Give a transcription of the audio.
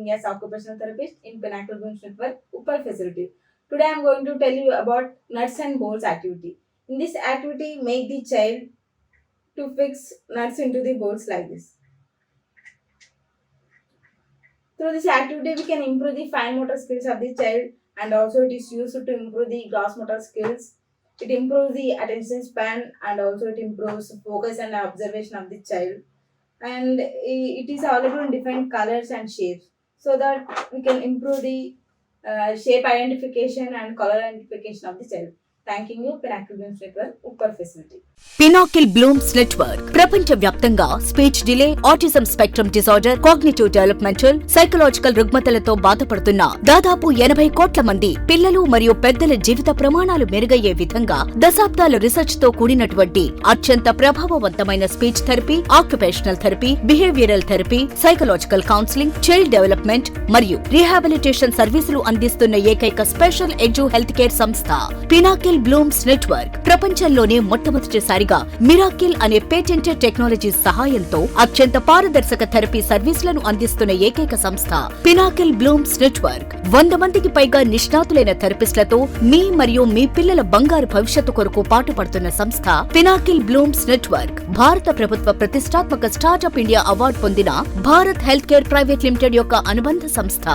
working as occupational therapist in Pinnacle Blooms Network, Upper facility. Today I am going to tell you about nuts and bolts activity. In this activity, make the child to fix nuts into the bolts like this. Through this activity, we can improve the fine motor skills of the child, and also it is used to improve the gross motor skills. It improves the attention span, and also it improves focus and observation of the child. And it is available in different colors and shapes, so that we can improve the shape identification and color identification of the child. Thanking you, Pinnacle Blooms Network, Upper facility. Pinnacle Blooms Network ప్రపంచ వ్యాప్తంగా speech delay, autism spectrum disorder, cognitive developmental, psychological రుగ్మతలతో బాధపడుతున్న దాదాపు 80 కోట్ల మంది పిల్లలు మరియు పెద్దల జీవిత ప్రమాణాలు మెరుగయ్యే విధంగా దశాబ్దాల రీసెర్చ్ తో కూడినటువంటి అత్యంత ప్రభావవంతమైన speech therapy, occupational therapy, behavioural therapy, psychological counselling, child development మరియు రీహాబిలిటేషన్ సర్వీసులు అందిస్తున్న ఏకైక స్పెషల్ ఎడ్యు హెల్త్ కేర్ సంస్థ పినాకిల్ బ్లూమ్స్ నెట్వర్క్. ప్రపంచంలోనే మొట్టమొదటిసారిగా మిరాకిల్ అనే పేటెంటెడ్ టెక్నాలజీ సహాయంతో అత్యంత పారదర్శక థెరపీ సర్వీసులను అందిస్తున్న ఏకైక సంస్థ పినాకిల్ బ్లూమ్స్ నెట్వర్క్. 100 మందికి పైగా నిష్ణాతులైన థెరపిస్టులతో మీ మరియు మీ పిల్లల బంగారు భవిష్యత్తు కొరకు పాటుపడుతున్న సంస్థ పినాకిల్ బ్లూమ్స్ నెట్వర్క్. భారత ప్రభుత్వ ప్రతిష్టాత్మక స్టార్టప్ ఇండియా అవార్డు పొందిన Bharat health care private limited యొక్క అనుబంధ సంస్థ.